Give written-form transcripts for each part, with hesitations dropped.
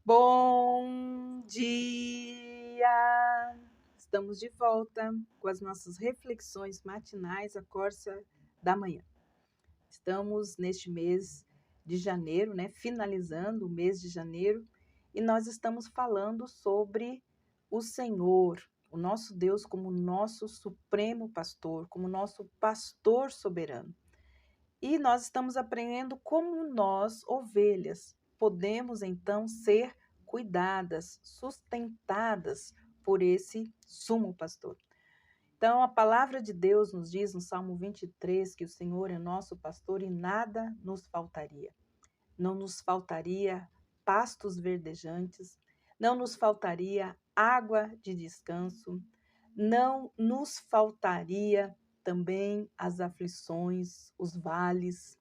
Bom dia! Estamos de volta com as nossas reflexões matinais, a Corsa da Manhã. Estamos neste mês de janeiro, finalizando o mês de janeiro, e nós estamos falando sobre o Senhor, o nosso Deus como nosso supremo pastor, como nosso pastor soberano. E nós estamos aprendendo como nós, ovelhas, podemos então ser cuidadas, sustentadas por esse sumo pastor. Então, a palavra de Deus nos diz no Salmo 23 que o Senhor é nosso pastor e nada nos faltaria. Não nos faltaria pastos verdejantes, não nos faltaria água de descanso, não nos faltaria também as aflições, os vales,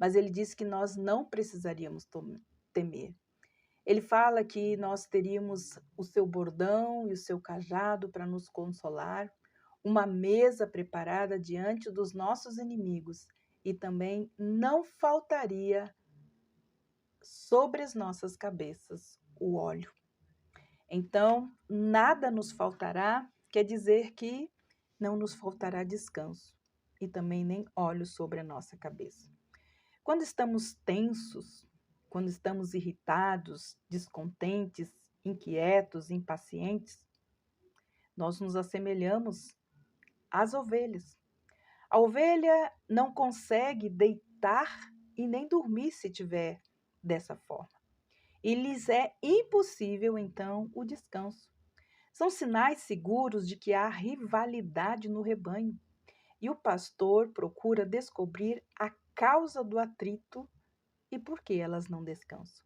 mas ele diz que nós não precisaríamos temer. Ele fala que nós teríamos o seu bordão e o seu cajado para nos consolar, uma mesa preparada diante dos nossos inimigos, e também não faltaria sobre as nossas cabeças o óleo. Então, nada nos faltará, quer dizer que não nos faltará descanso e também nem óleo sobre a nossa cabeça. Quando estamos tensos, quando estamos irritados, descontentes, inquietos, impacientes, nós nos assemelhamos às ovelhas. A ovelha não consegue deitar e nem dormir se tiver dessa forma. E lhes é impossível, então, o descanso. São sinais seguros de que há rivalidade no rebanho. E o pastor procura descobrir a causa do atrito e por que elas não descansam.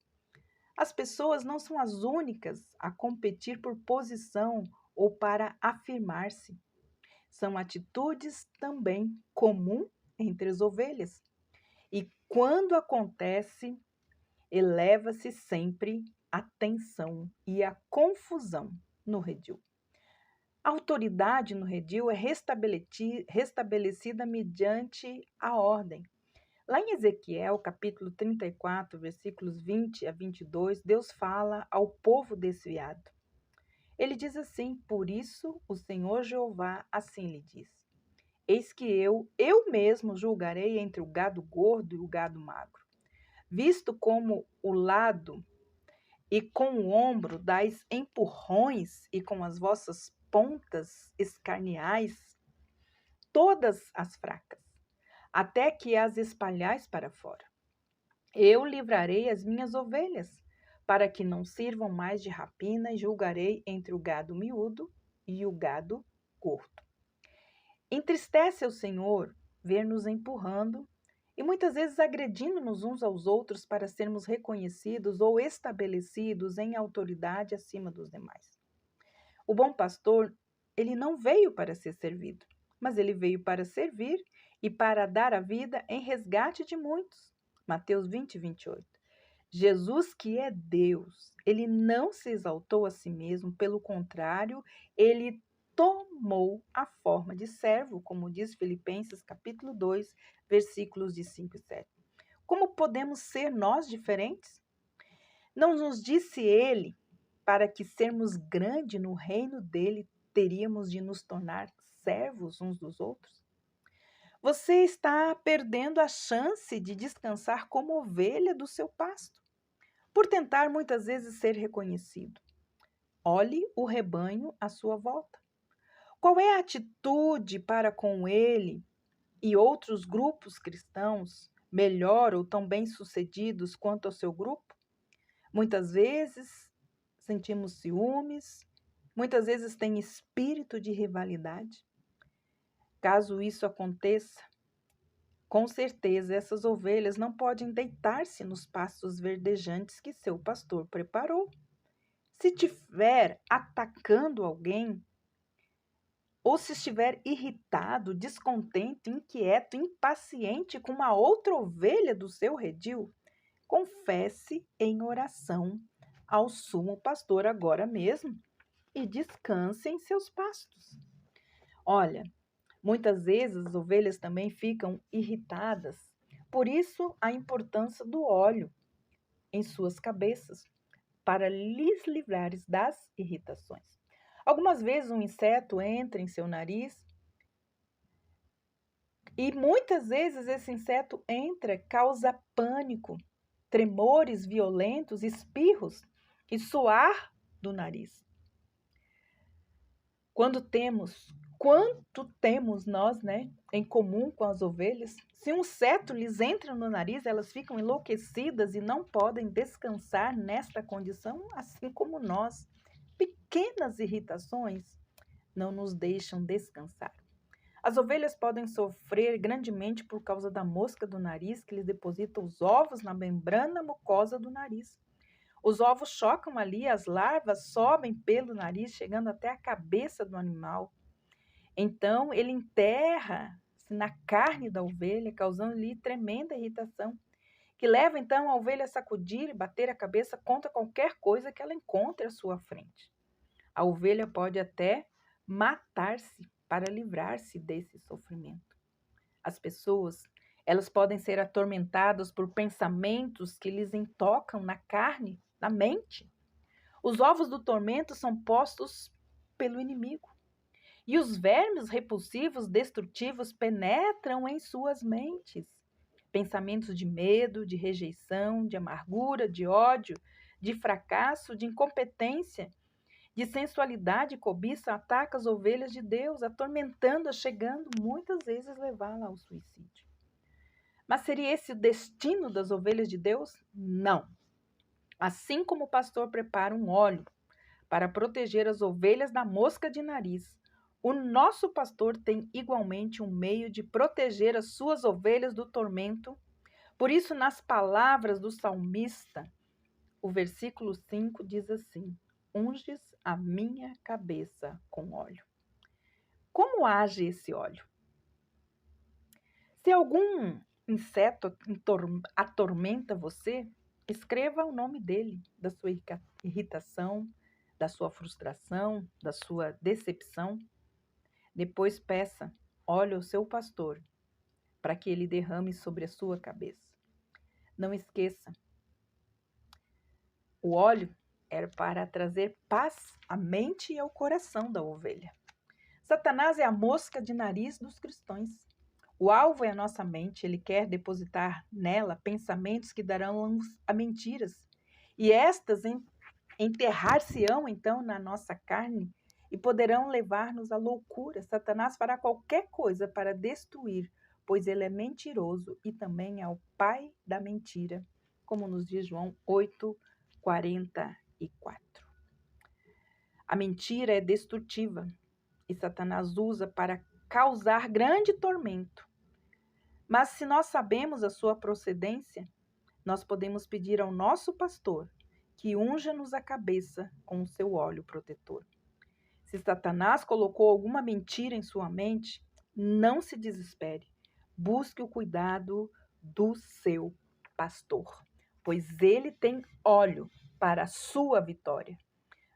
As pessoas não são as únicas a competir por posição ou para afirmar-se. São atitudes também comuns entre as ovelhas. E quando acontece, eleva-se sempre a tensão e a confusão no redil. A autoridade no redil é restabelecida mediante a ordem. Lá em Ezequiel, capítulo 34, versículos 20 a 22, Deus fala ao povo desviado. Ele diz assim: por isso o Senhor Jeová assim lhe diz: eis que eu mesmo julgarei entre o gado gordo e o gado magro. Visto como o lado e com o ombro dais empurrões e com as vossas pontas escarneais todas as fracas, até que as espalhais para fora. Eu livrarei as minhas ovelhas, para que não sirvam mais de rapina, e julgarei entre o gado miúdo e o gado gordo. Entristece ao Senhor ver-nos empurrando e muitas vezes agredindo-nos uns aos outros para sermos reconhecidos ou estabelecidos em autoridade acima dos demais. O bom pastor, ele não veio para ser servido, mas ele veio para servir e para dar a vida em resgate de muitos. Mateus 20, 28. Jesus, que é Deus, ele não se exaltou a si mesmo, pelo contrário, ele tomou a forma de servo, como diz Filipenses capítulo 2, versículos de 5 e 7. Como podemos ser nós diferentes? Não nos disse ele, para que sermos grandes no reino dele, teríamos de nos tornar servos uns dos outros? Você está perdendo a chance de descansar como ovelha do seu pasto, por tentar muitas vezes ser reconhecido. Olhe o rebanho à sua volta. Qual é a atitude para com ele e outros grupos cristãos, melhor ou tão bem-sucedidos quanto ao seu grupo? Muitas vezes sentimos ciúmes, muitas vezes tem espírito de rivalidade. Caso isso aconteça, com certeza essas ovelhas não podem deitar-se nos pastos verdejantes que seu pastor preparou. Se estiver atacando alguém, ou se estiver irritado, descontente, inquieto, impaciente com uma outra ovelha do seu redil, confesse em oração ao sumo pastor agora mesmo e descanse em seus pastos. Olha, muitas vezes as ovelhas também ficam irritadas, por isso a importância do óleo em suas cabeças, para lhes livrares das irritações. Algumas vezes um inseto entra em seu nariz e muitas vezes esse inseto entra, causa pânico, tremores violentos, espirros e suar do nariz. Quanto temos nós, em comum com as ovelhas? Se um inseto lhes entra no nariz, elas ficam enlouquecidas e não podem descansar nesta condição, assim como nós. Pequenas irritações não nos deixam descansar. As ovelhas podem sofrer grandemente por causa da mosca do nariz, que lhes deposita os ovos na membrana mucosa do nariz. Os ovos chocam ali, as larvas sobem pelo nariz, chegando até a cabeça do animal. Então, ele enterra-se na carne da ovelha, causando-lhe tremenda irritação, que leva então a ovelha a sacudir e bater a cabeça contra qualquer coisa que ela encontre à sua frente. A ovelha pode até matar-se para livrar-se desse sofrimento. As pessoas, elas podem ser atormentadas por pensamentos que lhes intocam na carne, na mente. Os ovos do tormento são postos pelo inimigo. E os vermes repulsivos, destrutivos, penetram em suas mentes. Pensamentos de medo, de rejeição, de amargura, de ódio, de fracasso, de incompetência, de sensualidade e cobiça atacam as ovelhas de Deus, atormentando-as, chegando muitas vezes levá-la ao suicídio. Mas seria esse o destino das ovelhas de Deus? Não. Assim como o pastor prepara um óleo para proteger as ovelhas da mosca de nariz, o nosso pastor tem igualmente um meio de proteger as suas ovelhas do tormento. Por isso, nas palavras do salmista, o versículo 5 diz assim: unges a minha cabeça com óleo. Como age esse óleo? Se algum inseto atormenta você, escreva o nome dele, da sua irritação, da sua frustração, da sua decepção. Depois peça óleo ao seu pastor, para que ele derrame sobre a sua cabeça. Não esqueça, o óleo era para trazer paz à mente e ao coração da ovelha. Satanás é a mosca de nariz dos cristãos. O alvo é a nossa mente, ele quer depositar nela pensamentos que darão a mentiras. E estas enterrar-se-ão então na nossa carne e poderão levar-nos à loucura. Satanás fará qualquer coisa para destruir, pois ele é mentiroso e também é o pai da mentira, como nos diz João 8:44. A mentira é destrutiva e Satanás usa para causar grande tormento. Mas se nós sabemos a sua procedência, nós podemos pedir ao nosso pastor que unja-nos a cabeça com o seu óleo protetor. Se Satanás colocou alguma mentira em sua mente, não se desespere. Busque o cuidado do seu pastor, pois ele tem óleo para a sua vitória.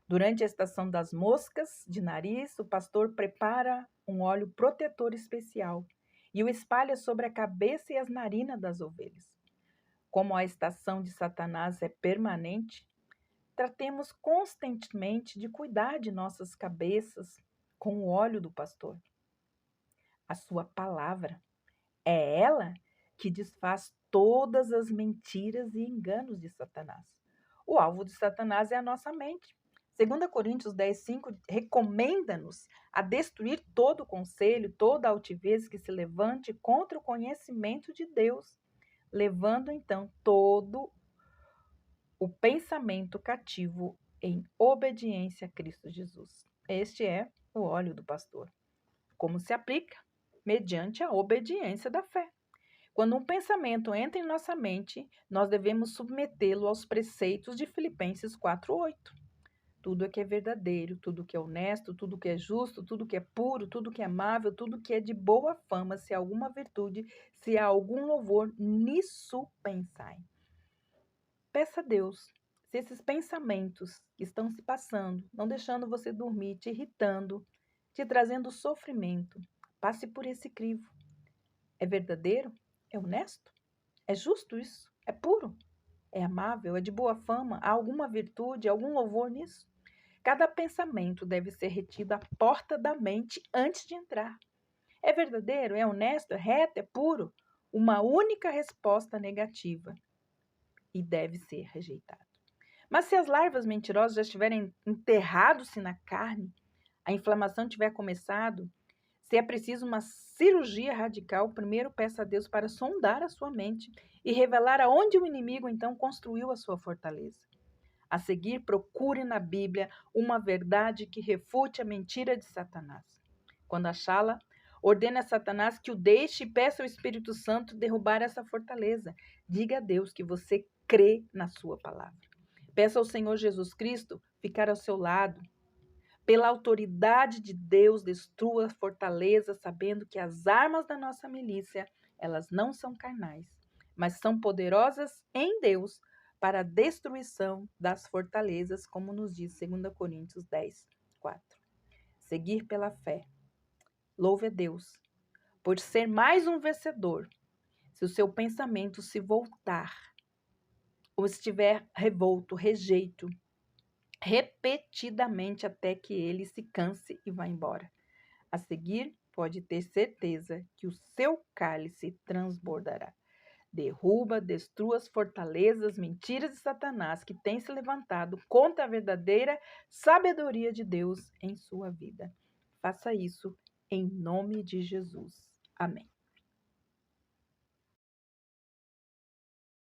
Durante a estação das moscas de nariz, o pastor prepara um óleo protetor especial e o espalha sobre a cabeça e as narinas das ovelhas. Como a estação de Satanás é permanente, tratemos constantemente de cuidar de nossas cabeças com o óleo do pastor. A sua palavra é ela que desfaz todas as mentiras e enganos de Satanás. O alvo de Satanás é a nossa mente. 2 Coríntios 10:5 recomenda-nos a destruir todo conselho, toda altivez que se levante contra o conhecimento de Deus, levando então todo o pensamento cativo em obediência a Cristo Jesus. Este é o óleo do pastor. Como se aplica? Mediante a obediência da fé. Quando um pensamento entra em nossa mente, nós devemos submetê-lo aos preceitos de Filipenses 4:8. Tudo que é verdadeiro, tudo que é honesto, tudo que é justo, tudo que é puro, tudo que é amável, tudo que é de boa fama, se há alguma virtude, se há algum louvor, nisso pensai. Peça a Deus, se esses pensamentos que estão se passando, não deixando você dormir, te irritando, te trazendo sofrimento, passe por esse crivo. É verdadeiro? É honesto? É justo isso? É puro? É amável? É de boa fama? Há alguma virtude, algum louvor nisso? Cada pensamento deve ser retido à porta da mente antes de entrar. É verdadeiro? É honesto? É reto? É puro? Uma única resposta negativa e deve ser rejeitado. Mas se as larvas mentirosas já estiverem enterrado-se na carne, a inflamação tiver começado, se é preciso uma cirurgia radical, primeiro peça a Deus para sondar a sua mente e revelar aonde o inimigo então construiu a sua fortaleza. A seguir, procure na Bíblia uma verdade que refute a mentira de Satanás. Quando achá-la, ordene a Satanás que o deixe e peça ao Espírito Santo derrubar essa fortaleza. Diga a Deus que você crê na sua palavra. Peça ao Senhor Jesus Cristo ficar ao seu lado. Pela autoridade de Deus, destrua a fortaleza, sabendo que as armas da nossa milícia, elas não são carnais, mas são poderosas em Deus para a destruição das fortalezas, como nos diz 2 Coríntios 10, 4. Seguir pela fé. Louve a Deus por ser mais um vencedor. Se o seu pensamento se voltar ou estiver revolto, rejeito, repetidamente até que ele se canse e vá embora. A seguir, pode ter certeza que o seu cálice transbordará. Derruba, destrua as fortalezas, mentiras de Satanás que tem se levantado contra a verdadeira sabedoria de Deus em sua vida. Faça isso em nome de Jesus. Amém.